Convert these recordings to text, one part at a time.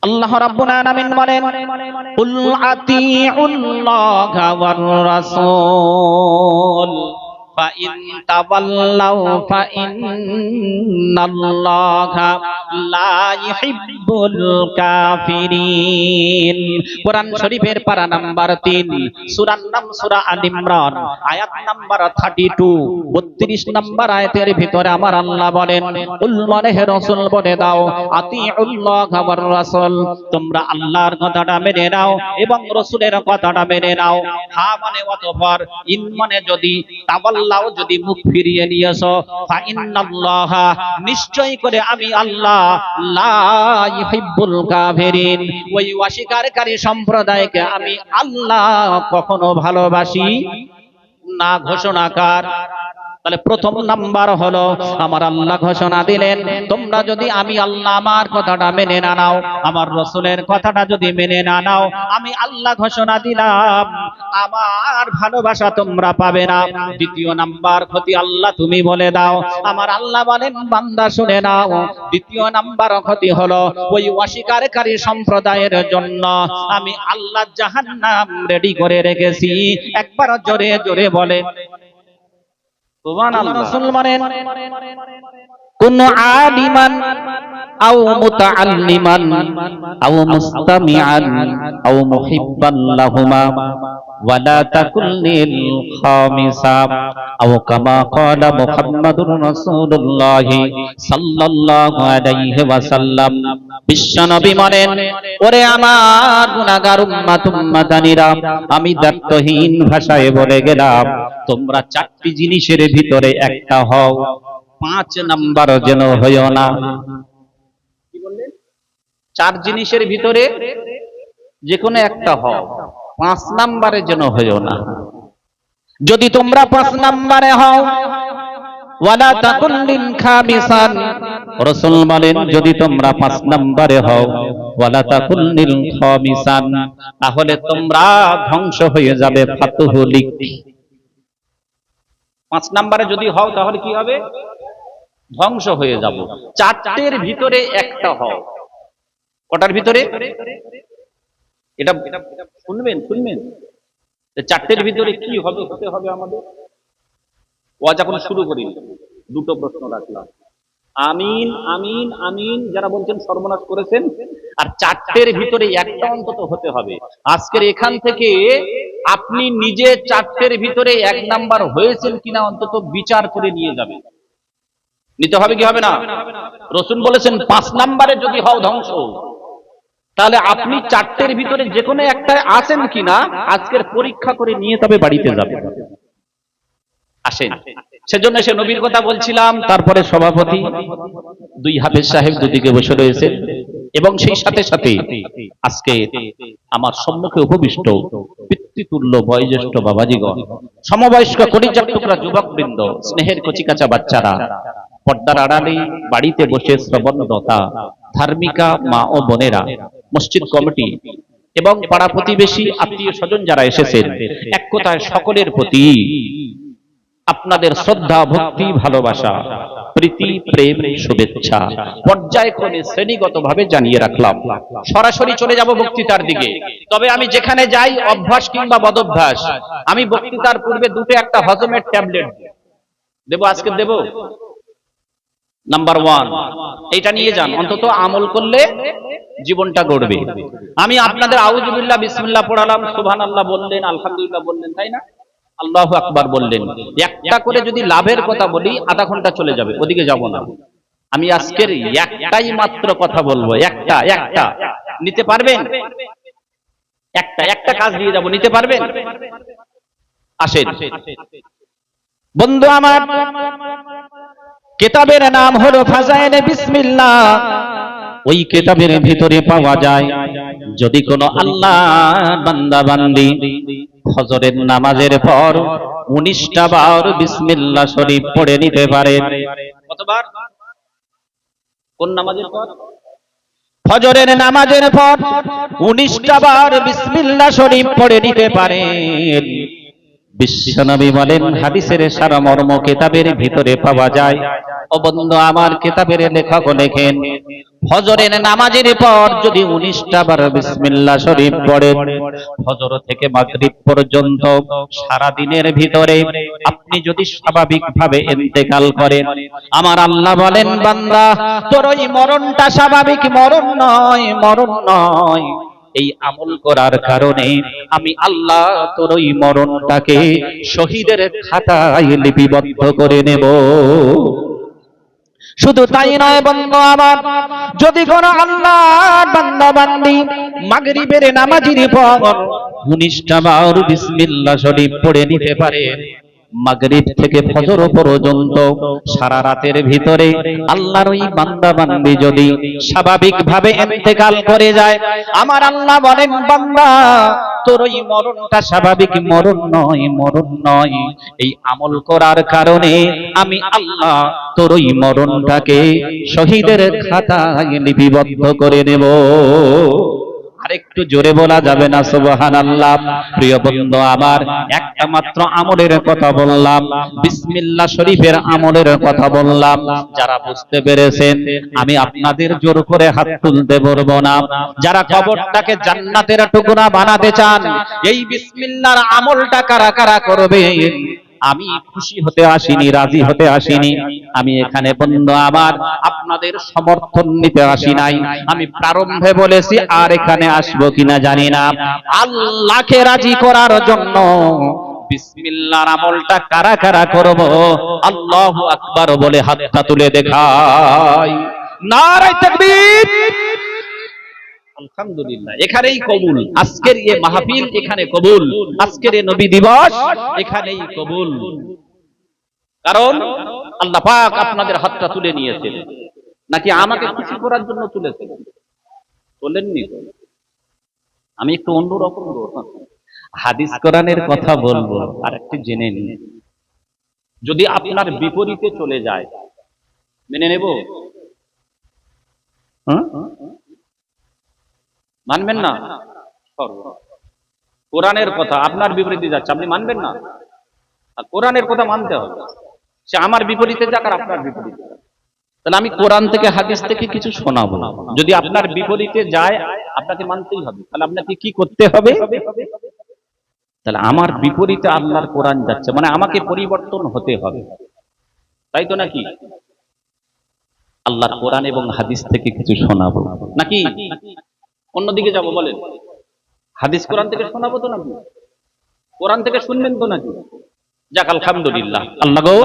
আল্লাহ রাব্বুল আলামিন বলেন, কুল আতিউল্লাহা ওয়ার রাসূল ফাইন তাওয়াল্লাউ ফাইন্নাল্লাহা লা ইউহিব্বুল কাফিরিন। কোরআন শরীফের পারা নাম্বার 3, সূরার নাম সূরা আল ইমরান, আয়াত নাম্বার 32, 32 নাম্বার আয়াতের ভিতরে আমার আল্লাহ বলেন, কুল মানে হে রাসূল বলে দাও, আতিউল্লাহা ওয়ার রাসূল, তোমরা আল্লাহর কথাটা মেনে নাও এবং রাসূলের কথাটা মেনে নাও। হা মানে অতঃপর, ইন মানে যদি, তাওয়াল্লাও যদি মুখ ফিরিয়ে নিয়েছো, ফাইন্নাল্লাহা নিশ্চয় করে আমি আল্লাহ, লা ইউহিব্বুল কাফিরিন ওই অস্বীকারী সম্প্রদায়কে আমি আল্লাহ কখনো ভালোবাসি না। ঘোষণাকার। তাহলে প্রথম নাম্বার হলো আমার আল্লাহ ঘোষণা দিলেন, তোমরা যদি আমি আল্লাহ আমার কথাটা মেনে না নাও, আমার রাসূলের কথাটা যদি মেনে না নাও, আমি আল্লাহ ঘোষণা দিলাম আমার ভালোবাসা তোমরা পাবে না। দ্বিতীয় নাম্বার ক্ষতি আল্লাহ তুমি বলে দাও, আমার আল্লাহ বলেন বান্দা শুনে নাও, দ্বিতীয় নাম্বার ক্ষতি হলো ওই অস্বীকারী সম্প্রদায়ের জন্য আমি আল্লাহ জাহান্নাম রেডি করে রেখেছি। একবার জোরে জোরে বলে সুবহানাল্লাহ। রাসূল বলেন, কুন আলিমান আও মুতাআল্লিমান আও মুস্তামিআন আও মুহিব্বান লাহুমা ওয়ালা তাকুন লিল খামিসা আও কামা ক্বালা মুহাম্মাদুর রাসূলুল্লাহ সাল্লাল্লাহু আলাইহি ওয়াসাল্লাম। বিশ্বনবী বলেন, ওরে আমার গুনাহগার উম্মাতানিরা, আমি দায়িত্বহীন ভাষায় বলে গেলাম, তোমরা চারটি জিনিসের ভিতরে একটা হও, 5 নাম্বার যেন হইও না। কি বললেন? 4 জিনিসের ভিতরে যে কোনো একটা হও, 5 নাম্বারে যেন হইও না। যদি তোমরা 5 নাম্বারে হও, ওয়ালা তাকুন লিল খামিসান, রাসূল বলেন যদি তোমরা 5 নাম্বারে হও, ওয়ালা তাকুন লিল খামিসান, তাহলে তোমরা ধ্বংস হয়ে যাবে। ফাতুহুলিক, 5 নাম্বারে যদি হও তাহলে কি হবে? ধ্বংস হয়ে যাব। 4টের ভিতরে একটা হও। কটার ভিতরে? এটা শুনবেন 4টের ভিতরে কি হবে, হতে হবে আমাদের? ওয়াজ এখন শুরু করি, দুটো প্রশ্ন রাখলাম। আমিন আমিন আমিন যারা বলছেন সর্বনাশ করেছেন। আর 4টের ভিতরে একটা অন্তত হতে হবে। আজকের এখান থেকে আপনি নিজে 4টের ভিতরে 1 নাম্বার হয়েছেন কিনা অন্তত বিচার করে নিয়ে যাবেন। নিতে হবে কি হবে না? রাসূল বলেছেন 5 নাম্বারে যদি হও ধ্বংস, তাহলে আপনি 4টের ভিতরে যে কোনো একটা আছেন কিনা আজকের পরীক্ষা করে নিয়ে তবে বাড়িতে যাবেন। আসেন, সেজন্য সে নবীর কথা বলছিলাম। তারপরে সভাপতি 2 হাফেজ সাহেব দুদিকে বসে রয়েছেন এবং সেই সাথে সাথে আজকে আমার সম্মুখে উপবিষ্ট পিতৃতুল্য বয়োজ্যেষ্ঠ বাবাজিগণ, সমবয়স্ক কলিজার টুকরা যুবকবৃন্দ, স্নেহের কচিকাঁচা বাচ্চারা, পর্দার আড়ালে বাড়িতে বসে শ্রবণরতা ধার্মিকা মা ও বোনেরা, মসজিদ কমিটি এবং পাড়া প্রতিবেশী আত্মীয় স্বজন যারা এসেছেন, এক কথায় সকলের প্রতি আপনাদের শ্রদ্ধা, ভক্তি, ভালোবাসা, প্রীতি, প্রেম, শুভেচ্ছা পর্যায়ক্রমে শ্রেণীগতভাবে জানিয়ে রাখলাম। সরাসরি চলে যাব বক্তৃতার দিকে। তবে আমি যেখানে যাই, অভ্যাস কিংবা বদভ্যাস, আমি বক্তৃতার পূর্বে দুটো একটা হজমের ট্যাবলেট দেব। আজকে দেব নাম্বার 1, এটা নিয়ে যান, অন্তত আমল করলে জীবনটা গড়বে। আমি আপনাদের আউযুবিল্লাহ বিসমিল্লাহ পড়ালাম, সুবহানাল্লাহ বললেন, আলহামদুলিল্লাহ বললেন, তাই না? আল্লাহু আকবার বললেন। একটা করে যদি লাভের কথা বলি আধা ঘন্টা চলে যাবে, ওদিকে যাব না। আমি আজকের একটাই মাত্র কথা বলবো, একটা নিতে পারবেন? একটা কাজ দিয়ে যাব, নিতে পারবেন? আসেন বন্ধু আমার, কিতাবের নাম হলো ফাজাইলে বিসমিল্লাহ। ওই কিতাবের ভিতরে পাওয়া যায় যদি কোনো আল্লাহ বান্দা বান্দি ফজরের নামাজের পর 19টা বার বিসমিল্লাহ শরীফ পড়ে নিতে পারে। কতবার? কোন নামাজের পর? ফজরের নামাজের পর 19টা বার বিসমিল্লাহ শরীফ পড়ে নিতে পারেন। বিশ্বনবী বলেন, হাদিসের সারমর্ম কিতাবের ভিতরে পাওয়া যায়। ও বন্ধু আমার, কিতাবের লেখক লেখেন ফজরের নামাজের পর যদি 19টা বার বিসমিল্লাহ শরীফ পড়েন, ফজর থেকে মাগরিব পর্যন্ত সারা দিনের ভিতরে আপনি যদি স্বাভাবিকভাবে ইন্তেকাল করেন, আমার আল্লাহ বলেন, বান্দা তোর ওই মরণটা স্বাভাবিক মরণ নয়, মরণ নয়। এই আমল করার কারণে আমি আল্লাহ তোর ওই মরণটাকে শহীদের খাতায় লিপিবদ্ধ করে নেব। শুধু তাই নয় বন্ধু আমার, যদি কোন আল্লাহর বান্দা বান্দি মাগরিবের নামাজের পর 19টা বার বিসমিল্লাহ শরীফ পড়ে নিতে পারে, মাগরিব থেকে ফজর পর্যন্ত সারা রাতের ভিতরে আল্লাহর ওই বান্দা বান্দি যদি স্বাভাবিকভাবে ইন্তেকাল করে যায়, আমার আল্লাহ বলেন, বান্দা তোর ওই মরণটা স্বাভাবিক মরণ নয়, মরণ নয়। এই আমল করার কারণে আমি আল্লাহ তোর ওই মরণটাকে শহীদের খাতায় লিপিবদ্ধ করে নেব। আরেকটু জোরে বলা যাবে না সুবহানাল্লাহ? প্রিয় বন্ধু আমার, একটা মাত্র আমলের কথা বললাম, বিসমিল্লাহ শরীফের আমলের কথা বললাম। যারা বুঝতে পেরেছেন, আমি আপনাদের জোর করে হাত তুলতে বলবো না। যারা কবরটাকে জান্নাতের টুকরা বানাতে চান, এই বিসমিল্লাহর আমলটা কারা কারা করবে? আমি খুশি হতে আসিনি, রাজি হতে আসিনি। আমি এখানে বন্ধু আমার আপনাদের সমর্থন নিতে আসি নাই। আমি প্রারম্ভে বলেছি, আর এখানে আসবো কিনা জানি না। আল্লাহকে রাজি করার জন্য বিসমিল্লাহর আমলটা কারা কারা করব? আল্লাহু আকবার বলে হাতটা তুলে দেখাই। নারায়ে তাকবীর। আলহামদুলিল্লাহ, এখানেই কবুল। আজকের এই মাহফিল এখানে কবুল, আজকের এই নবী দিবস এখানেই কবুল। কারণ আল্লাহ পাক আপনাদের হাতটা তুলে নিয়েছেন। নাকি আমাকে খুশি করার জন্য তুলেছেন? বলেননি। আমি একটু অন্যরকম হাদিস কোরআনের কথা বলবো, আর একটু জেনে নিন। যদি আপনার বিপরীতে চলে যায়, মেনে নেব? মানবেন না? কোরআনের কথা আপনার বিপরীতে যাচ্ছে, আপনি মানবেন না? আর কোরআনের কথা মানতে হবে। সে আমার বিপরীতে যাক আর আপনার বিপরীতে যাক, তাহলে আমি কোরআন থেকে হাদিস থেকে কিছু শোনাবো। যদি আপনার বিপরীতে যায়, আপনাকে মানতেই হবে। তাহলে আপনাকে কি করতে হবে? তাহলে আমার বিপরীতে আল্লাহর কোরআন যাচ্ছে, মানে আমাকে পরিবর্তন হতে হবে, তাই তো নাকি? আল্লাহর কোরআন এবং হাদিস থেকে কিছু শোনাবো নাকি অন্যদিকে যাব? বলেন, হাদিস কোরআন থেকে শোনাবো তো নাকি? কোরআন থেকে শুনবেন তো নাকি? যাক আলহামদুলিল্লাহ। আল্লাহ গো,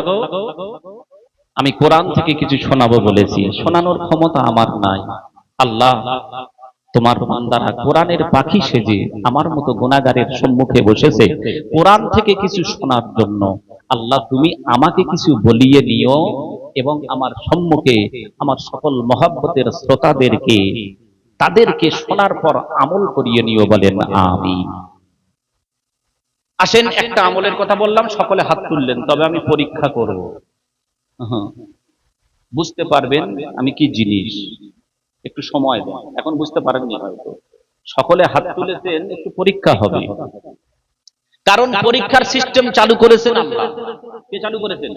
আমি কোরআন থেকে কিছু শোনাবো বলেছি, শোনানোর ক্ষমতা আমার নাই। আল্লাহ, তোমার বান্দারা কোরআনের পাখি সেজে আমার মতো গুনাহগারের সম্মুখে বসেছে কোরআন থেকে কিছু শোনার জন্য। আল্লাহ, তুমি আমাকে কিছু বলিয়ে নিও এবং আমার সম্মুখে আমার সকল মহব্বতের শ্রোতাদেরকে তাদেরকে শোনার পর আমল করিয়ে নিও। বলেন আমিন। আসেন, একটা আমলের কথা বললাম, সকলে হাত তুললেন, তবে আমি পরীক্ষা করব। বুঝতে পারবেন আমি কি জিনিস, একটু সময় দেন। এখন বুঝতে পারেননি হয়তো, সকলে হাত তুলেছেন, একটু পরীক্ষা হবে। কারণ পরীক্ষার সিস্টেম চালু করেছেন আল্লাহ। কে চালু করেছেন?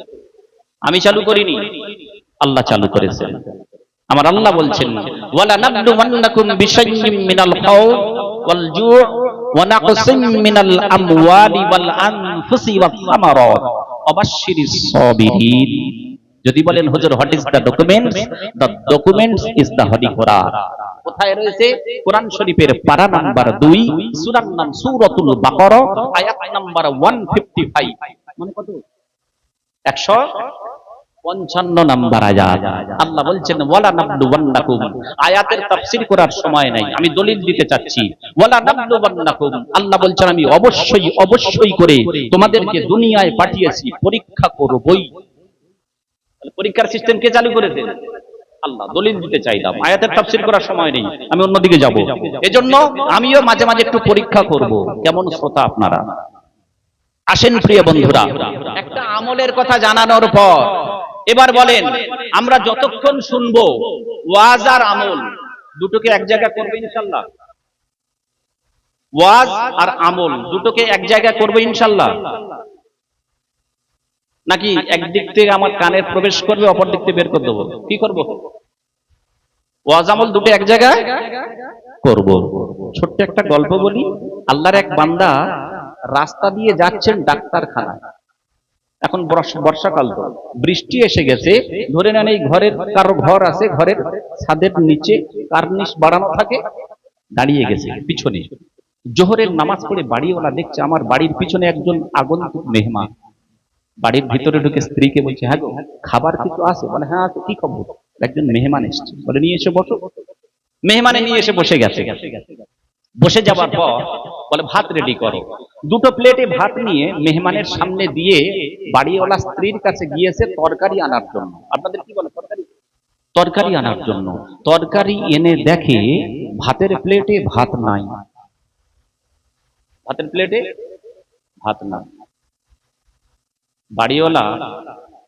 আমি চালু করিনি, আল্লাহ চালু করেছেন। আমার আল্লাহ বলছেন, ওয়ালা নাবলুওয়ান্নাকুম বিশাইইম মিনাল খাউফ ওয়াল জু' ওয়া নাকসিম মিনাল আমওয়ালি ওয়াল আনফুসি ওয়াস সামারাত ওয়াবাশশিরিস সাবিরিন। যদি বলেন হুজুর, what is the documents? The documents is the holy Quran. কোথায় রয়েছে? কোরআন শরীফের পারা নাম্বার 2, সূরার নাম সূরাতুল বাকারা, আয়াত নাম্বার 155। মানে কত? 155 নাম্বার আয়াত। আল্লাহ বলছেন, ওয়ালা নাবলুওয়ান্নাকুম। আয়াতের তাফসীর করার সময় নাই, আমি দলিল দিতে চাচ্ছি। ওয়ালা নাবলুওয়ান্নাকুম, আল্লাহ বলছেন আমি অবশ্যই অবশ্যই করে তোমাদেরকে দুনিয়ায় পাঠিয়েছি, পরীক্ষা করবই। পরীক্ষার সিস্টেম কে চালু করেছে? আল্লাহ। দলিল দিতে চাইলাম, আয়াতের তাফসীর করার সময় নেই, আমি অন্যদিকে যাব। এজন্য আমিও মাঝে মাঝে একটু পরীক্ষা করব। কেমন শ্রোতা আপনারা? আসেন প্রিয় বন্ধুরা, একটা আমলের কথা জানানোর পর এবার বলেন, আমরা যতক্ষণ শুনবো ওয়াজ আর আমল দুটোকে এক জায়গায় করবে ইনশাআল্লাহ? ওয়াজ আর আমল দুটোকে এক জায়গায় করবে ইনশাআল্লাহ? নাকি একদিক থেকে আমার কানে প্রবেশ করবে, অপর দিক থেকে বের করে দেবো? কি করব? ওয়াজ আমল দুটো এক জায়গায় করব। ছোট্ট একটা গল্প বলি। আল্লাহর এক বান্দা রাস্তা দিয়ে যাচ্ছেন ডাক্তারখানায়। এখন বর্ষাকাল, তো বৃষ্টি এসে গেছে। ধরে নেন এই ঘরের কারো ঘর আছে, ঘরের ছাদের নিচে কার্নিশ বাড়ানো থাকে, দাঁড়িয়ে গেছে পিছনে। জোহরের নামাজ পড়ে বাড়িওয়ালা দেখছে আমার বাড়ির পিছনে একজন আগন্তুক মেহমান। বাড়ির ভিতরে ঢুকে স্ত্রীকে বলছে, হ্যাঁ গো, খাবার কিছু আছে? বলে হ্যাঁ আছে। কি খবর? একজন মেহমান এসছে। বলে নিয়ে এসে বসো। মেহমানে নিয়ে এসে বসে গেছে। বসে যাবার পর বলে ভাত রেডি করো। দুটো প্লেটে ভাত নিয়ে মেহমানের সামনে দিয়ে বাড়িওয়ালা স্ত্রীর কাছে গিয়েছে তরকারি আনার জন্য। আপনাদের কি বলে? তরকারি, তরকারি আনার জন্য। তরকারি এনে দেখে ভাতের প্লেটে ভাত নাই। ভাতের প্লেটে ভাত নাই। বাড়িওয়ালা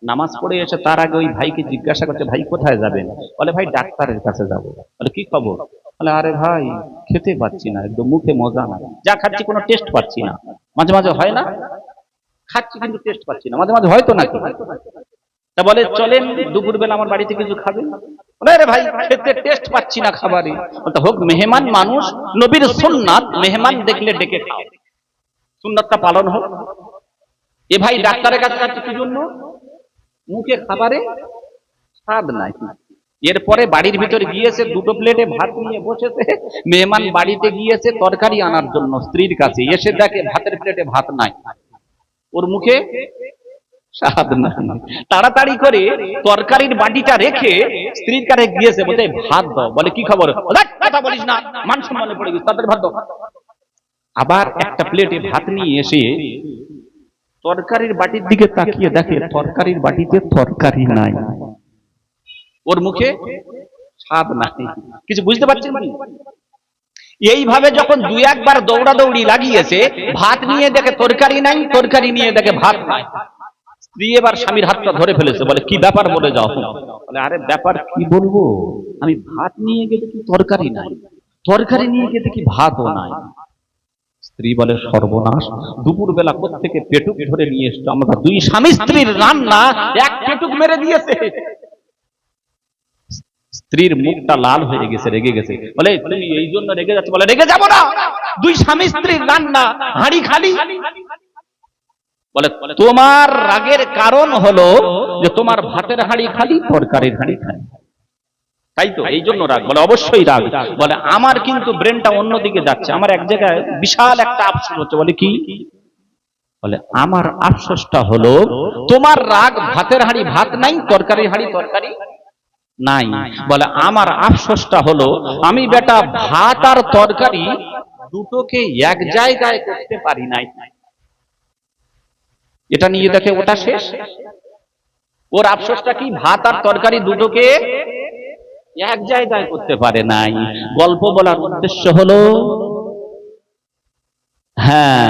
নামাজ পড়ে এসে তার আগে ওই ভাইকে জিজ্ঞাসা করছে, ভাই কোথায় যাবেন? বলে ভাই ডাক্তারের কাছে যাবো। বলে কি খবর? বলে আরে ভাই খেতে পাচ্ছি না, একদম মুখে মজা নাই, যা খাচ্ছি কোনো টেস্ট পাচ্ছি না। মাঝে মাঝে হয় না, খাচ্ছি কিন্তু টেস্ট পাচ্ছি না, মাঝে মাঝে হয়তো নাকি। তা বলে চলেন দুপুরবেলা আমার বাড়িতে কিছু খাবেন। বলে আরে ভাই খেতে টেস্ট পাচ্ছি না খাবারে। হোক মেহমান মানুষ, নবীর সুন্নাত মেহমান দেখলে ডেকে খাও, সুন্নাতটা পালন হোক। এ ভাই ডাক্তারের কাছে যাচ্ছে কি জন্য? মুখে খাবারে স্বাদ নাই। এরপরে বাড়ির ভিতরে গিয়েছে, দুটো প্লেটে ভাত নিয়ে বসেছে। মেহমান বাড়িতে গিয়েছে তরকারি আনার জন্য স্ত্রীর কাছে, এসে দেখে ভাতের প্লেটে ভাত নাই, ওর মুখে স্বাদ নাই। তাড়াতাড়ি করে তরকারির বাটিটা রেখে স্ত্রীর কাছে গিয়েছে, বলতে ভাত দাও। বলে কি খবর? কথা বলিস না, মান সম্মানে পড়ে গেছে, তাদের ভাত দাও। আবার একটা প্লেটে ভাত নিয়ে এসে তরকারির বাটির দিকে তাকিয়ে দেখে তরকারির বাটিতে তরকারি নাই, ওর মুখে স্বাদ নাই। কিছু বুঝতে পারছেন? এইভাবে যখন দুই একবার দৌড়াদৌড়ি লাগিয়েছে, ভাত নিয়ে দেখে তরকারি নাই, তরকারি নিয়ে দেখে ভাত নাই। স্ত্রী এবার স্বামীর হাতটা ধরে ফেলেছে। বলে কি ব্যাপার? বলে যাও। বলে আরে ব্যাপার কি বলবো, আমি ভাত নিয়ে গিয়ে দেখি তরকারি নাই, তরকারি নিয়ে গিয়ে দেখি ভাতও নাই। স্ত্রী বলে সর্বনাশ, দুপুর বেলা কোত্থেকে পেটুক ধরে নিয়ে এসছো, আমরা দুই স্বামী স্ত্রীর রান্না এক পেটুক মেরে দিয়েছে। স্ত্রীর মুখটা লাল হয়ে গেছে, রেগে গেছে। বলে তুমি এই জন্য রেগে যাচ্ছ? বলে রেগে যাবো না, দুই স্বামী স্ত্রীর রান্না, হাঁড়ি খালি। বলে তোমার রাগের কারণ হলো যে তোমার ভাতের হাঁড়ি খালি, তরকারির হাঁড়ি খালি, তাই তো এই জন্য রাগ। বলে অবশ্যই রাগ। বলে আমার কিন্তু ব্রেনটা অন্যদিকে যাচ্ছে, আমার এক জায়গায় বিশাল একটা আফসোস হচ্ছে। বলে কি? বলে আমার আফসোসটা হলো তোমার রাগ ভাতের হাঁড়ি ভাত নাই, তরকারির হাঁড়ি তরকারি নাই। বলে আমার আফসোসটা হলো আমি বেটা ভাত আর তরকারি দুটোকে এক জায়গায় করতে পারি নাই। এটা নিয়ে দেখে ওটা শেষ। ওর আফসোসটা কি? ভাত আর তরকারি দুটোকে এক জায়গায় করতে পারে নাই। গল্প বলার উদ্দেশ্য হলো, হ্যাঁ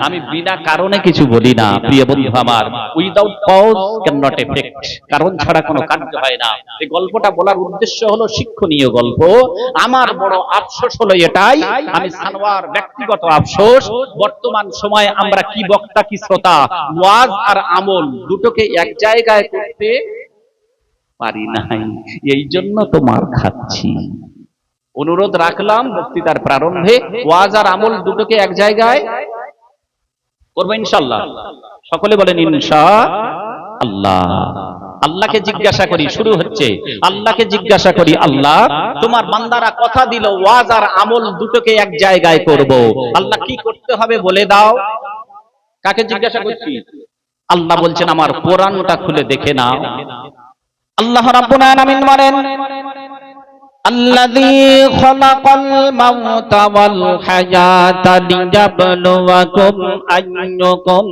আমি বিনা কারণে কিছু বলি না প্রিয় বন্ধু আমার। Without cause can not effect, কারণ ছাড়া কোনো কার্য হয় না। এই গল্পটা বলার উদ্দেশ্য হলো শিক্ষণীয় গল্প। আমার বড় আফসোস হলো এটাই, আমি সানোয়ার ব্যক্তিগত আফসোস, বর্তমান সময়ে আমরা কি বক্তা কি শ্রোতা, ওয়াজ আর আমল দুটোকে এক জায়গায় করতে পারি নাই, এই জন্য তো মার খাচ্ছি। অনুরোধ রাখলাম বক্তৃতার প্রারম্ভে, ওয়াজ আর আমল দুটোকে এক জায়গায় করবো ইনশাআল্লাহ। সকলে বলেন ইনশাআল্লাহ। আল্লাহকে জিজ্ঞাসা করি, শুরু হচ্ছে, আল্লাহকে জিজ্ঞাসা করি, আল্লাহ তোমার বান্দারা কথা দিল ওয়াজ আর আমল দুটোকে এক জায়গায় করব, আল্লাহ কি করতে হবে বলে দাও। কাকে জিজ্ঞাসা করছি? আল্লাহ বলছেন আমার কোরআনটা খুলে দেখে নাও। আল্লাহ রাব্বুল আলামিন বলেন, আল্লাযী খালাকাল মাউতা ওয়াল হায়াতা লিয়াবলুয়াকুম আইয়ুকুম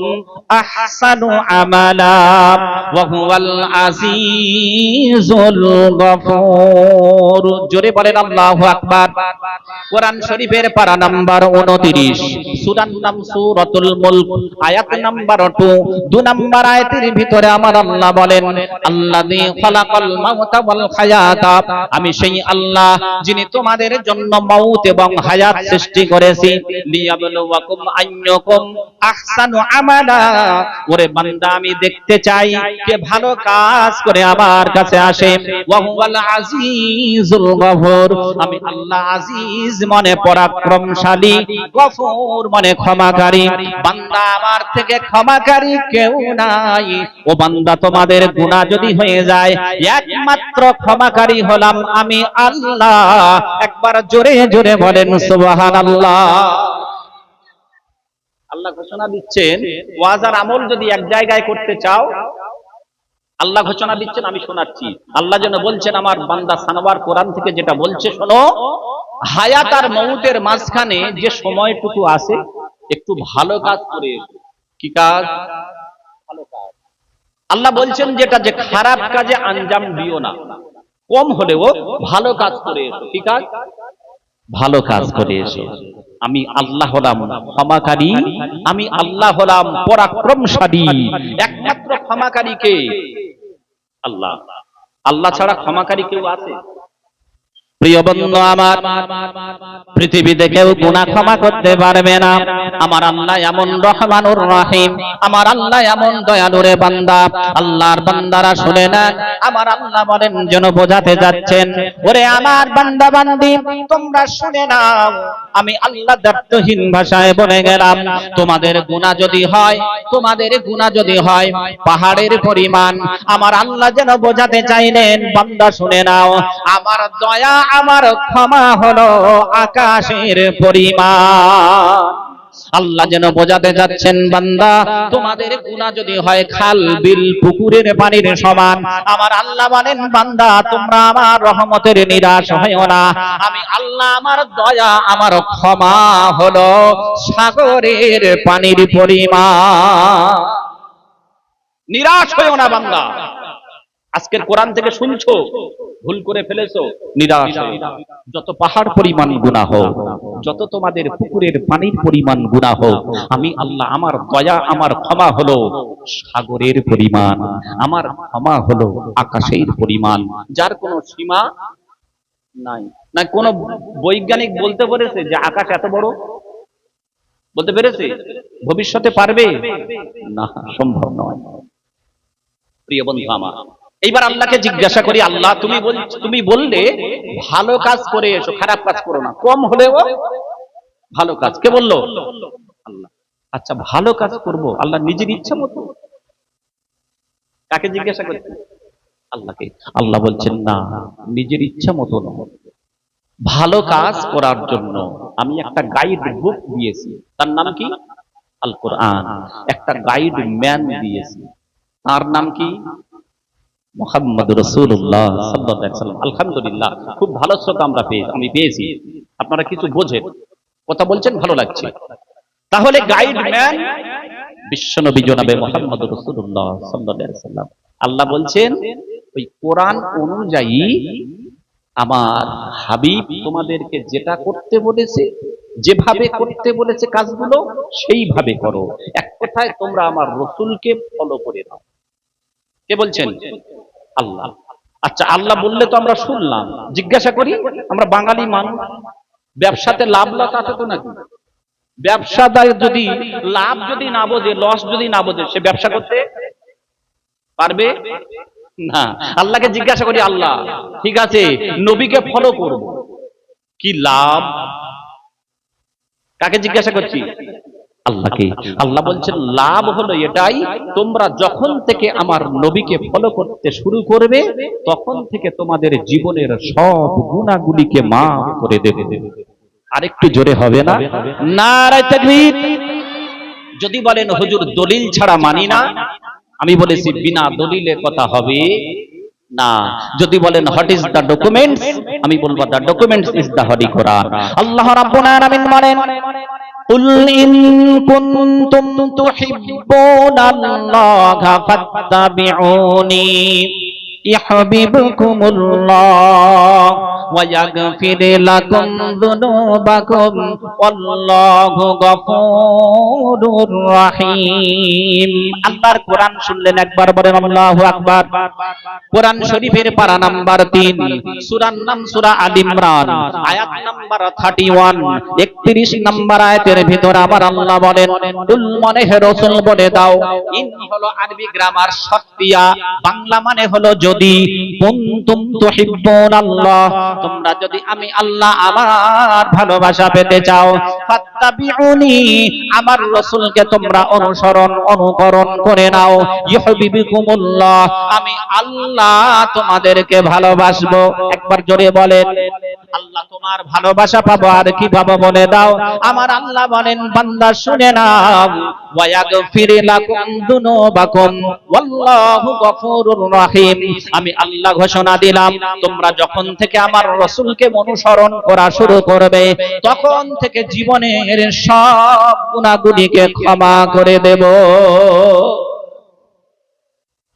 আহসানু আমালা ওয়া হুয়াল আজিজুল গফুর। জোরে বলেন আল্লাহু আকবার। কোরআন শরীফের পারা নাম্বার 29, সূরার নাম সূরাতুল মুলক, আয়াত নাম্বার 2 নম্বর আয়াতের ভিতরে আমার আল্লাহ বলেন, আল্লাযী খালাকাল মাউতা ওয়াল হায়াতা, আমি সেই আল্লাহ যিনি তোমাদের জন্য মউত এবং হায়াত সৃষ্টি করেছি, লিয়াবলুয়াকুম আইয়ুকুম আহসানু আমালা, ওরে বান্দা আমি দেখতে চাই কে ভালো কাজ করে আমার কাছে আসে। ওয়া হুয়াল আজিজুল গফুর, আমি আল্লাহ আজিজ মানে পরাক্রমশালী, গফুর মানে ক্ষমাকারী। বান্দা আমার থেকে ক্ষমাকারী কেউ নাই। ও বান্দা তোমাদের গুনাহ যদি হয়ে যায়, একমাত্র ক্ষমাকারী হলাম আমি আল্লাহ। একবার জোরে জোরে বলেন সুবহানাল্লাহ। আল্লাহ ঘোষণা দিচ্ছেন, ওয়াজ আর আমল যদি এক জায়গায় করতে চাও, আল্লাহ ঘোষণা দিচ্ছেন, আমি শোনাচ্ছি। আল্লাহ যেন বলছেন আমার বান্দা সানোয়ার কোরআন থেকে যেটা বলছে শোনো, হায়াত আর মউতের মাঝখানে যে সময়টুকু আছে একটু ভালো কাজ করে। কি কাজ? ভালো কাজ। আল্লাহ বলছেন যেটা যে খারাপ কাজে আঞ্জাম দিও না, কম হলেও ভালো কাজ করে এসো। কি কাজ? ভালো কাজ করে এসো। আমি আল্লাহ হলাম ক্ষমাকারী, আমি আল্লাহ হলাম পরাক্রমশালী। একমাত্র ক্ষমাকারী কে? আল্লাহ। আল্লাহ ছাড়া ক্ষমাকারী কেউ আছে? প্রিয় বন্ধু আমার, পৃথিবীতে কেউ গুনাহ ক্ষমা করতে পারবে না। আমার আল্লাহ এমন রহমানুর রহিম, আমার আল্লাহ এমন দয়ালু রে বান্দা। আল্লাহর বান্দারা শুনে না, আমার আল্লাহ বলেন যেন বোঝাতে যাচ্ছেন, ওরে আমার বান্দা বান্দি তোমরা শুনে নাও, আমি আল্লাহ দায়িত্বহীন ভাষায় বলে গেলাম, তোমাদের গুনাহ যদি হয়, তোমাদের গুনাহ যদি হয় পাহাড়ের পরিমাণ, আমার আল্লাহ যেন বোঝাতে চাইলেন বান্দা শুনে নাও, আমার দয়া আমার ক্ষমা হলো আকাশের পরিমাণ। আল্লাহ যেন বোঝাতে যাচ্ছেন বান্দা তোমাদের গুনাহ যদি হয় খাল বিল পুকুরের পানির সমান, আমার আল্লাহ বলেন বান্দা তোমরা আমার রহমতের নিরাশ হইও না, আমি আল্লাহ আমার দয়া আমার ক্ষমা হলো সাগরের পানির পরিমাণ। নিরাশ হইও না বান্দা। আজকের কোরআন থেকে শুনছো, ভুল করে ফেলেছো, নিরাশ হইও না। যত পাহাড় পরিমাণ গুনাহ হোক, যত তোমাদের পুকুরের পানির পরিমাণ গুনাহ হোক, আমি আল্লাহ আমার দয়া আমার ক্ষমা হলো সাগরের পরিমাণ, আমার ক্ষমা হলো আকাশের পরিমাণ, যার কোনো সীমা নাই। না কোন বৈজ্ঞানিক বলতে পেরেছে যে আকাশ এত বড়? বলতে পেরেছে? ভবিষ্যতে পারবে না, সম্ভব নয়। প্রিয় বন্ধু আমার, এইবার আল্লাহকে জিজ্ঞাসা করি, আল্লাহ তুমি বললে ভালো কাজ করে এসো, খারাপ কাজ করো না, কম হলেও ভালো কাজ। কে বললো? আল্লাহ। আচ্ছা ভালো কাজ করব আল্লাহ নিজের ইচ্ছা মতো? কাকে জিজ্ঞাসা করছেন? আল্লাহকে। আল্লাহ বলছেন না, নিজের ইচ্ছা মতো নয়, ভালো কাজ করার জন্য আমি একটা গাইড বুক দিয়েছি। তার নাম কি? আল কোরআন। একটা গাইড ম্যান দিয়েছি, তার নাম কি? মুহাম্মদ রাসূলুল্লাহ সাল্লাল্লাহু আলাইহি ওয়াসাল্লাম। আলহামদুলিল্লাহ, খুব ভালো শ্রোতা আমি পেয়েছি। আপনারা কিছু বোঝেন, কথা বলছেন, ভালো লাগছে। তাহলে গাইড ম্যান বিশ্বনবী জনাবে মুহাম্মদ রাসূলুল্লাহ সাল্লাল্লাহু আলাইহি ওয়াসাল্লাম। আল্লাহ বলছেন ওই কোরআন অনুযায়ী আমার হাবিব তোমাদেরকে যেটা করতে বলেছে, যেভাবে করতে বলেছে কাজগুলো সেইভাবে করো। এক কথায় তোমরা আমার রাসূলকে ফলো করে নাও। কে বলছেন? আল্লাহ। আচ্ছা আল্লাহ বললে তো আমরা শুনলাম, জিজ্ঞাসা করি, আমরা বাঙালি মানুষ, ব্যবসাতে লাভ লস আছে তো নাকি? ব্যবসাদার যদি লাভ যদি না বোঝে, লস যদি না বোঝে, সে ব্যবসা করতে পারবে না। আল্লাহকে জিজ্ঞাসা করি, আল্লাহ ঠিক আছে নবীকে ফলো করব, কি লাভ? কাকে জিজ্ঞাসা করছি? আল্লাহকে। আল্লাহ বলছেন লাভ হলো এটাই, তোমরা যখন থেকে আমার নবীকে ফলো করতে শুরু করবে তখন থেকে তোমাদের জীবনের সব গুনাহগুলিকে মাফ করে দেবে। আরেকটু জোরে হবে না? নারে তাকবীর। যদি বলেন হুজুর দলিল ছাড়া মানি না, আমি বলেছি বিনা দলিলে কথা হবে না। যদি বলেন হোয়াট ইজ দ্য ডকুমেন্টস, আমি বলবো the documents is the holy Quran. Allah রাব্বুল আলামিন বলেন কুল ইন কুনতুম তুহিব্বুনাল্লাহা ফাত্তাবিউনি ইহবিবকুমুল্লাহ ওয়া ইয়াগফির লাকুম যুনুবাকুম ওয়াল্লাহু গফুরুর রহিম। আল্লাহর কোরআন শুনলেন একবার বলেন আল্লাহু আকবার। কোরআন শরীফের পারা নাম্বার 3, সূরার নাম সূরা আল ইমরান, আয়াত নাম্বার 31, 31 নাম্বার আয়াতের ভিতর আমার আল্লাহ বলেন, কুল মানে হে রাসূল বলে দাও, ইন হলো আরবি গ্রামার শর্তিয়া, বাংলা মানে হলো যদি, কুনতুম তুহিব্বুনাল্লাহ তোমরা যদি আমি আল্লাহ আমার ভালোবাসা পেতে চাও, ফাত্তাবিউনি আমার রাসূলকে তোমরা অনুকরণ করে নাও, ইউহিব্বুকুমুল্লাহ আমি আল্লাহ তোমাদেরকে ভালোবাসবো। একবার জোরে বলেন, আল্লাহ তোমার ভালোবাসা পাবো আর কি পাবো বলে দাও। আমার আল্লাহ বলেন, বান্দা শুনে নাও, ওয়া ইয়াগফির লাকুম যুনুবাকুম ওয়াল্লাহু গফুরুর রহিম। আমি আল্লাহ ঘোষণা দিলাম, তোমরা যখন থেকে আমার রাসূলকে অনুসরণ করা শুরু করবে, তখন থেকে জীবনের সব গুনাহগুলিকে ক্ষমা করে দেব।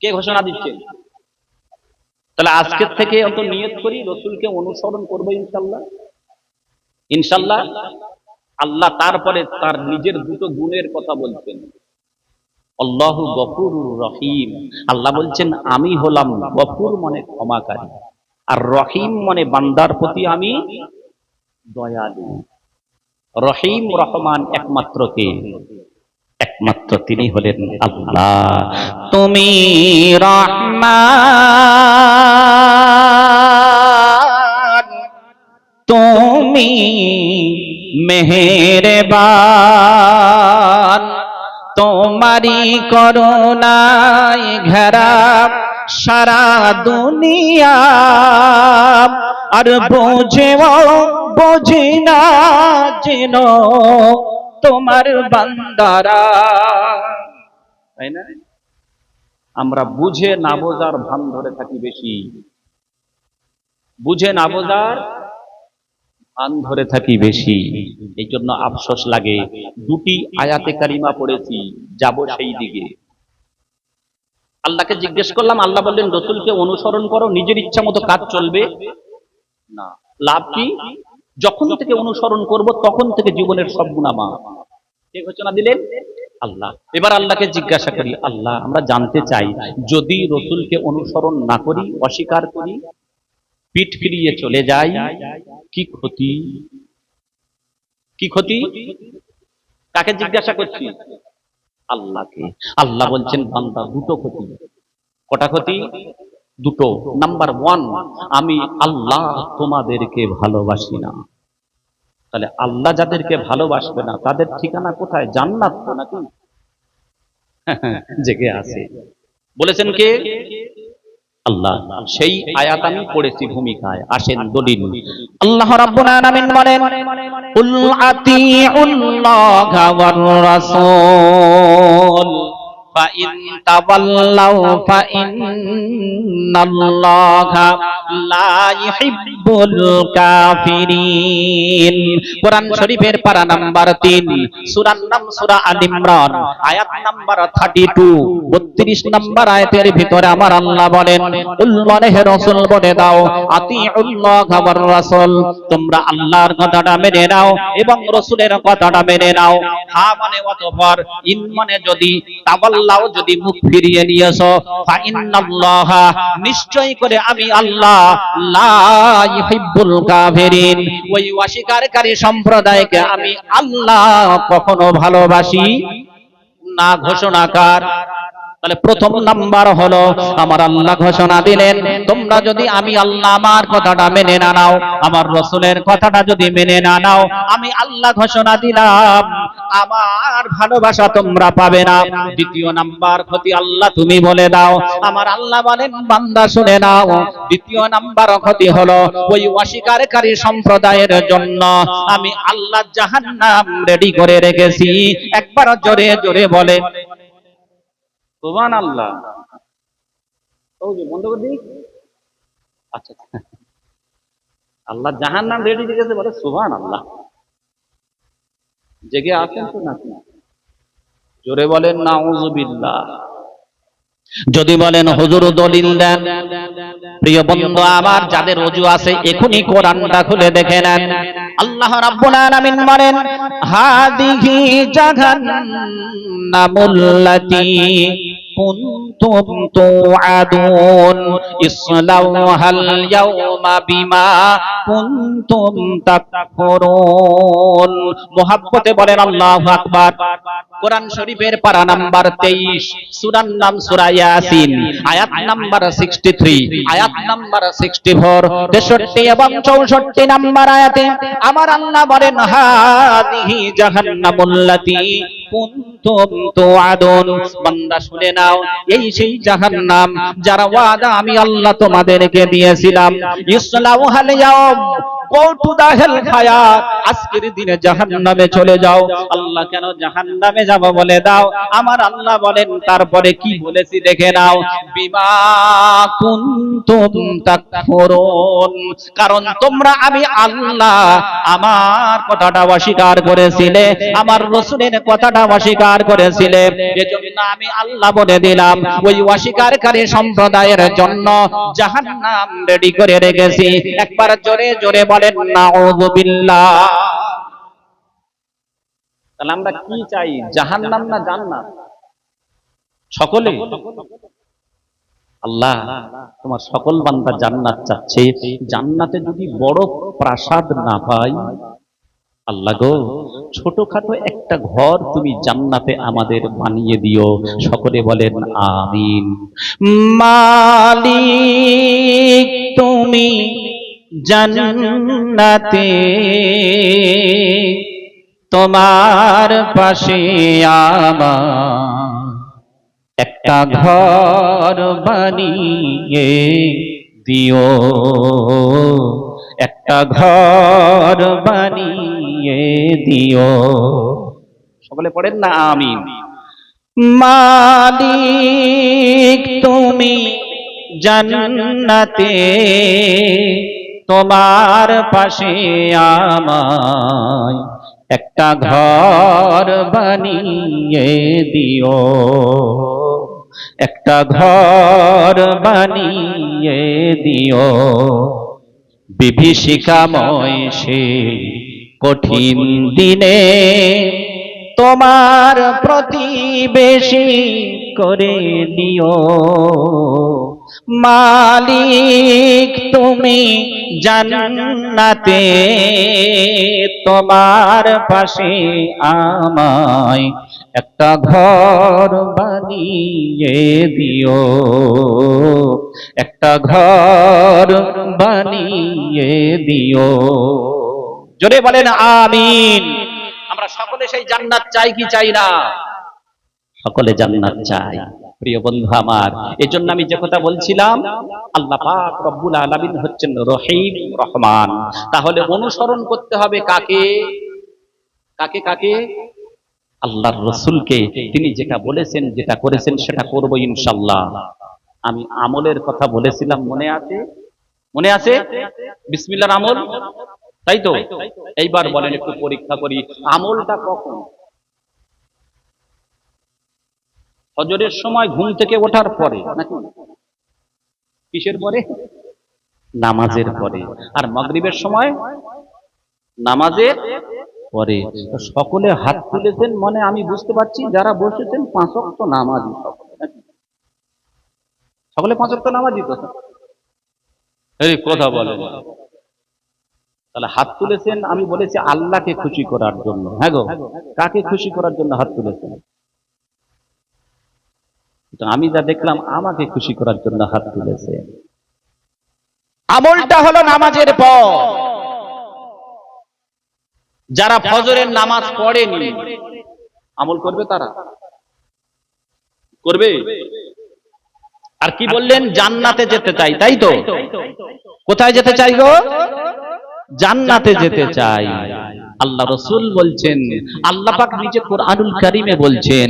কে ঘোষণা দিচ্ছে? তাহলে আজকের থেকে অত নিয়ত করি রাসূলকে অনুসরণ করব ইনশাআল্লাহ। ইনশাআল্লাহ। আল্লাহ তারপরে তার নিজের দুটো গুণের কথা বলছেন, আল্লাহু গফুরুর রহিম। আল্লাহ বলছেন আমি হলাম গফুর মানে ক্ষমাকারী, আর রহিম মানে বান্দার প্রতি আমি দয়ালু। রহিম রহমান একমাত্র কে? একমাত্র তিনি হলেন আল্লাহ। তুমি রহমান, তুমি মেহেরবান, তোমারি করুণায় ঘেরা সারা দুনিয়া, আর বোঝেও বোঝে না যেন তোমার বান্দারা। তাই না? আমরা বুঝে না বোঝার ভান ধরে থাকি বেশি, বুঝে না বোঝার ভান ধরে থাকি বেশি। এই জন্য আফসোস লাগে। দুটি আয়াতে কারিমা পড়েছি, যাব সেই দিকে। আল্লাহকে জিজ্ঞেস করলাম, আল্লাহ বললেন রাসূলকে অনুসরণ করো, নিজের ইচ্ছা মতো কাজ চলবে না। লাভ কি? যখন থেকে অনুসরণ করব তখন থেকে জীবনের সব গুনাহ মাফ। কে ঘোষণা দিলেন? আল্লাহ। এবার আল্লাহকে জিজ্ঞাসা করি, আল্লাহ আমরা জানতে চাই, যদি রাসূলকে অনুসরণ না করি, অস্বীকার করি, পিঠ ফিরিয়ে চলে যাই, কি ক্ষতি? কি ক্ষতি? কাকে জিজ্ঞাসা করছি? আল্লাহকে। আল্লাহ বলছেন বান্দা দুটো ক্ষতি। কটা ক্ষতি? দুটো। নাম্বার 1, আমি আল্লাহ তোমাদেরকে ভালোবাসি না। তাহলে আল্লাহ যাদেরকে ভালোবাসবে না তাদের ঠিকানা কোথায়? জান্নাত তো নাকি? জেগে আছে। বলেছেন কে? আল্লাহ। সেই আয়াত আমি পড়েছি ভূমিকায়। আসেন দলিল। আল্লাহ রাব্বুল আলামিন বলেন, কুল আতিউল্লাহা ওয়ার রাসূল ফাইন তাওয়াল্লাউ ফাইন্নাল্লাহা লা ইউহিব্বুল কাফিরিন। কোরআন শরীফের পারা নাম্বার 3, সূরার নাম সূরা আল ইমরান, আয়াত নাম্বার 32, 32 নাম্বার আয়াতের ভিতরে আমার আল্লাহ বলেন, কুল মানে হে রাসূল বলে দাও, আতিউল্লাহা ওয়ার রাসূল তোমরা আল্লাহর কথাটা মেনে নাও এবং রাসূলের কথাটা মেনে নাও। হা মানে অতঃপর, ইন মানে যদি, তাওয়াল্লাও যদি মুখ ফিরিয়ে নিয়েছো, ফাইন্নাল্লাহা নিশ্চয় করে আমি আল্লাহ, লা ইউহিব্বুল কাফিরিন ওই অস্বীকারী সম্প্রদায়কে আমি আল্লাহ কখনো ভালোবাসি না। ঘোষণাকার। তাহলে প্রথম নাম্বার হলো আমার আল্লাহ ঘোষণা দিলেন, তোমরা যদি আমি আল্লাহ আমার কথাটা মেনে না নাও, আমার রাসূলের কথাটা যদি মেনে না নাও, আমি আল্লাহ ঘোষণা দিলাম আমার ভালোবাসা তোমরা পাবে না। দ্বিতীয় নাম্বার ক্ষতি আল্লাহ তুমি বলে দাও। আমার আল্লাহ বলেন, বান্দা শুনে নাও, দ্বিতীয় নাম্বার ক্ষতি হলো ওই অস্বীকারী সম্প্রদায়ের জন্য আমি আল্লাহ জাহান্নাম রেডি করে রেখেছি। একবার জোরে জোরে বলে সুবহানাল্লাহ। বন্ধ করে দিই। আচ্ছা, আল্লাহ জাহান্নাম রেডি রেখেছে বলে সুবহানাল্লাহ। জেগে আছেন তো নাকি? জোরে বলেন নাউযুবিল্লাহ। যদি বলেন হুজুর দলিল দেন, প্রিয় বন্ধু আমার, যাদের ওযু আছে এখনই কোরআনটা খুলে দেখে নেন। আল্লাহ রাব্বুল আলামিন বলেন, হাদিহি জাহান্নামুল্লাতী কুনতুম তুআদুন ইসলাউহাল ইয়াওমা বিমা কুনতুম তাকফুরুন। মুহাব্বতে বলেন আল্লাহু আকবার। কোরআন শরীফের পারা নাম্বার 23, সূরার নাম সূরা ইয়াসিন, আয়াত নাম্বার 63, আয়াত নাম্বার 64, 63 এবং 64 নাম্বার আয়াতে আমার আল্লাহ বলেন, হাদিহি জাহান্নামুল্লাতী কুনতুম তুআদুন। বান্দা শুনে নাও, এই সেই জাহান্নাম যার ওয়াদা আমি আল্লাহ তোমাদেরকে দিয়েছিলাম। ইসলাউহাল ইয়াওম, go to the hell fire, আজকের দিনে জাহান্নামে চলে যাও। আল্লাহ কেন জাহান্নামে যাব বলে দাও? আমার আল্লাহ বলেন তারপরে কি বলেছি দেখে নাও, বিমা কুনতুম তাকফুরুন, কারণ তোমরা আমি আল্লাহ আমার কথাটা অস্বীকার করেছিলে, আমার রাসূলের কথাটা অস্বীকার করেছিলে, এজন্য আমি আল্লাহ বলে দিলাম ওই অস্বীকারকারী সম্প্রদায়ের জন্য জাহান্নাম রেডি করে রেখেছি। একবার জোরে জোরে বলেন নাউযুবিল্লাহ। তাহলে আমরা কি চাই, জাহান্নাম না জান্নাত? সকলে আল্লাহ তোমার সকল বান্দা জান্নাত চাচ্ছে। জান্নাতে যদি বড় প্রাসাদ না পাই, আল্লাহ গো ছোটখাটো একটা ঘর তুমি জান্নাতে আমাদের বানিয়ে দিও। সকলে বলেন আমিন। মালিক তুমি জান্নাতে, তোমার পাশে আমার একটা ঘর বানিয়ে দিও, একটা ঘর বানিয়ে দিও। সকলে পড়েন না আমিন। মালিক তুমি জান্নাতে, তোমার পাশে আমায় একটা ঘর বানিয়ে দিও, একটা ঘর বানিয়ে দিও। বিভীষিকাময় সে কঠিন দিনে তোমার প্রতিবেশী করে নিও। মালিক তুমি জান্নাতে, তোমার পাশে আমায় একটা ঘর বানিয়ে দিও, একটা ঘর বানিয়ে দিও। জোরে বলেন আমিন। আমরা সকলে সেই জান্নাত চাই কি চাই না? সকলে জান্নাত চাই। প্রিয় বন্ধু আমার, এজন্য আমি যে কথা বলছিলাম, আল্লাহ পাক রব্বুল আলামিন হচ্ছেন রহিম রহমান। তাহলে অনুসরণ করতে হবে কাকে? কাকে কাকে? আল্লাহর রাসূলকে। তিনি যেটা বলেছেন, যেটা করেছেন সেটা করব ইনশাআল্লাহ। আমি আমলের কথা বলেছিলাম, মনে আছে? মনে আছে? বিসমিল্লাহর আমল, তাই তো? এইবার বলেন একটু পরীক্ষা করি, আমলটা কখন? ফজরের সময় ঘুম থেকে ওঠার পরে নাকি? কিসের পরে? নামাজের পরে। আর মাগরিবের সময়? নামাজের পরে। সকলে হাত তুলেছেন, মানে আমি বুঝতে পারছি যারা বসেছেন 5 ওয়াক্ত নামাজি সকলে নাকি? সকলে 5 ওয়াক্ত নামাজি তো? এই কথা বলেন। তাহলে হাত তুলেছেন, আমি বলেছি আল্লাহকে খুশি করার জন্য। হ্যাঁ গো, কাকে খুশি করার জন্য হাত তুলেছেন? আমি যা দেখলাম আমাকে খুশি করার জন্য হাত তুলেছে। আমলটা হলো নামাজের পর। যারা ফজরের নামাজ পড়েনি আমল করবে, তারা করবে। আর কি বললেন? জান্নাতে যেতে চাই, তাই তো? কোথায় যেতে চাই গো? জান্নাতে যেতে চাই। আল্লাহ রাসূল বলছেন, আল্লাহ পাক নিজে কোরআনুল কারীমে বলছেন,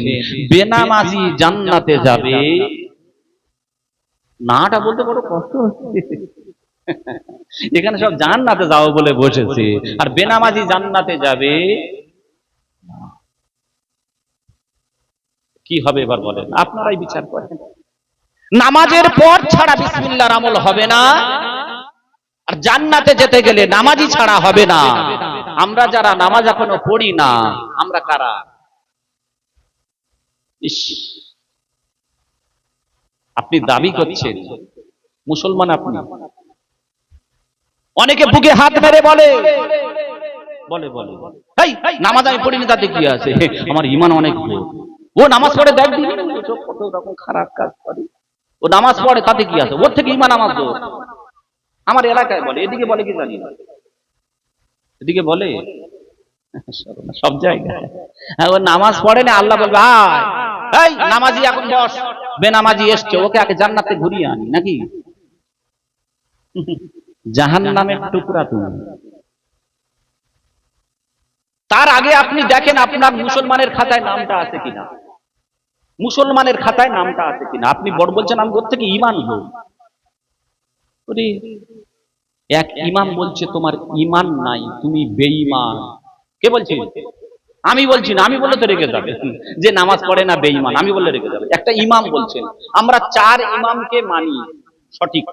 বেনামাজি জান্নাতে যাবে। নাটা বলতে বড় কষ্ট হচ্ছে। এখানে সব জান্নাতে যাও বলে বসেছে, আর বেনামাজি জান্নাতে যাবে। কি হবে এবার বলেন, আপনারাই বিচার করেন। নামাজের পর ছাড়া বিসমিল্লাহর আমল হবে না, আর জান্নাতে যেতে গেলে নামাজি ছাড়া হবে না। আমরা যারা নামাজ এখনো পড়ি না, আমরা কারা? ইস, আপনি দাবি করছেন মুসলমান, আপনি অনেকে বুকে হাত মেরে বলে বলে বলে এই নামাজ আমি পড়িনি তাতে কি আছে, আমার ঈমান অনেক বড়। ও নামাজ পড়ে দেখ দিন কত রকম খারাপ কাজ করে, ও নামাজ পড়ে তাতে কি আছে, ওর থেকে ঈমান আমার দোষ। আমার এলাকায় বলে, এদিকে বলে কি জানি না, এদিকে বলে সব জায়গায়। ও নামাজ পড়ে না, আল্লাহ বলবে এই নামাজি এখন বস, বেনামাজি এসছে, ওকে আগে জান্নাতে ঘুরিয়ে আনি নাকি? জাহান্নামের টুকরা তুমি। তার আগে আপনি দেখেন আপনার মুসলমানের খাতায় নামটা আছে কিনা, মুসলমানের খাতায় নামটা আছে কিনা। আপনি বড় বলছেন আমি ওর থেকে ঈমান হই। এক ইমাম বলছে তোমার ঈমান নাই, তুমি বেঈমান। কে বলছে? আমি বলছি না, আমি বললে তো রেগে যাবে যে নামাজ পড়ে না বেঈমান, আমি বললে রেগে যাবে। একটা ইমাম বলছেন। আমরা 4 ইমামকে মানি সঠিক।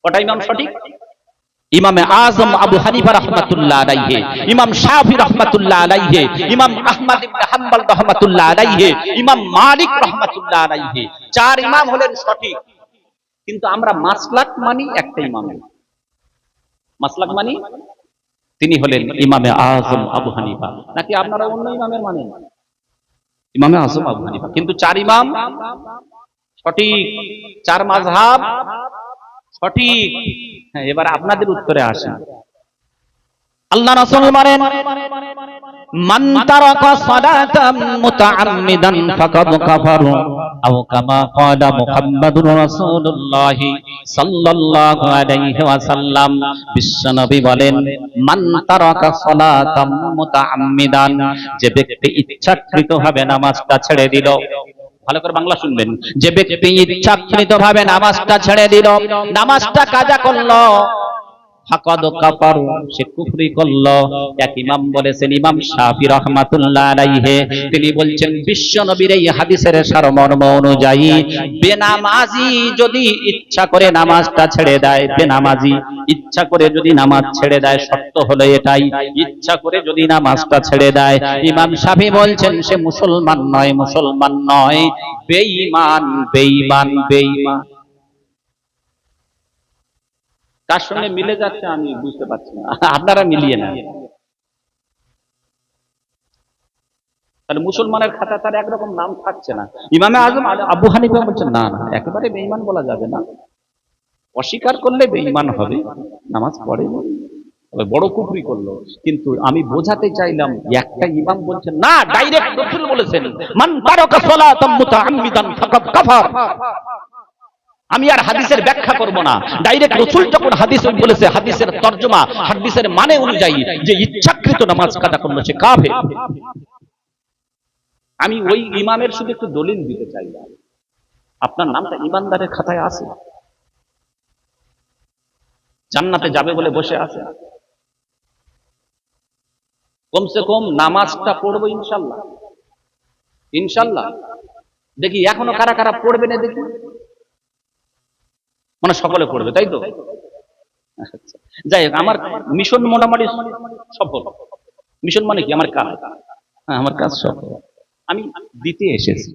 কটা ইমাম সঠিক? ইমামে আজম আবু হানিফা রাহমাতুল্লাহ আলাইহি, ইমাম শাফি রাহমাতুল্লাহ আলাইহি, ইমাম আহমদ ইবনে হাম্বল রাহমাতুল্লাহ আলাইহি, ইমাম মালিক রাহমাতুল্লাহ আলাইহি। 4 ইমাম হলেন সঠিক, কিন্তু আমরা মাসলাক মানি একটা ইমামের। মাসলাক মানি, তিনি হলেন ইমামে আজম আবু হানিফা। নাকি আপনারা অন্য ইমামের মানেন? ইমামে আজম আবু হানিফা। কিন্তু 4 ইমাম সঠিক, 4 মাযহাব সঠিক। হ্যাঁ, এবার আপনাদের উত্তরে আসেন। আল্লাহ রাসূল বলেন মান তারাকা সালাতাম মুতাআম্মিদান ফাকাদ কাফারু আও কামা ক্বালা মুহাম্মাদুর রাসূলুল্লাহ সাল্লাল্লাহু আলাইহি ওয়াসাল্লাম। বিশ্বনবী বলেন মান তারাকা সালাতাম মুতাআম্মিদান, যে ব্যক্তি ইচ্ছাকৃতভাবে নামাজটা ছেড়ে দিল। ভালো করে বাংলা শুনবেন। যে ব্যক্তি ইচ্ছাকৃতভাবে নামাজটা ছেড়ে দিল, নামাজটা কাজা করলো, ফাকাদ কাফার, সে কুফরি করলো। এক ইমাম বলেছেন, ইমাম শাফি রাহমাতুল্লাহ আলাইহি, তিনি বলছেন বিশ্ব নবীর এই হাদিসের সারমর্ম অনুযায়ী বেনামাজি যদি ইচ্ছা করে নামাজটা ছেড়ে দেয়, বেনামাজি ইচ্ছা করে যদি নামাজ ছেড়ে দেয়, শর্ত হলো এটাই, ইচ্ছা করে যদি নামাজটা ছেড়ে দেয়, ইমাম শাফি বলছেন সে মুসলমান নয়, মুসলমান নয়, বেঈমান, বেঈমান, বেঈমান। কার সঙ্গে মিলে যাচ্ছে আমি বুঝতে পারছি না, আপনারা মিলিয়ে না। তাহলে মুসলমানের খাতা তার একরকম নাম থাকছে না। ইমামে আজম আবু হানিফা বলছেন না না, একেবারে বেঈমান বলা যাবে না, অস্বীকার করলে বেঈমান হবে, নামাজ পড়ে তবে বড় কুফরি করলো। কিন্তু আমি বোঝাতে চাইলাম, একটা ইমাম বলছেন না, ডাইরেক্ট রাসূল বলেছেন মান তারাকা সালাতাম মুতাআম্মিদান ফাকাদ কাফার। আমি আর হাদিসের ব্যাখ্যা করব না, ডাইরেক্ট রাসূল যখন হাদিস বলেছে, হাদিসের তরজমা, হাদিসের মানে অনুযায়ী যে ইচ্ছাকৃত নামাজ কাজা করলো সে কাফের। আমি ওই ইমামের শুধু একটু দলিল দিতে চাইলাম, আপনার নামটা ইমানদারের খাতায় আছে, জান্নাতে যাবে বলে বসে আছে। কমসে কম নামাজটা পড়বো ইনশাআল্লাহ, ইনশাআল্লাহ। দেখি এখনো কারা কারা পড়বে না, দেখি মানে সকলে পড়বে, তাই তো? যাই হোক, আমার মিশন মোটামুটি সফল। মিশন মানে কি? আমার কাজ, আমার কাজ সফল, আমি দিতে এসেছি।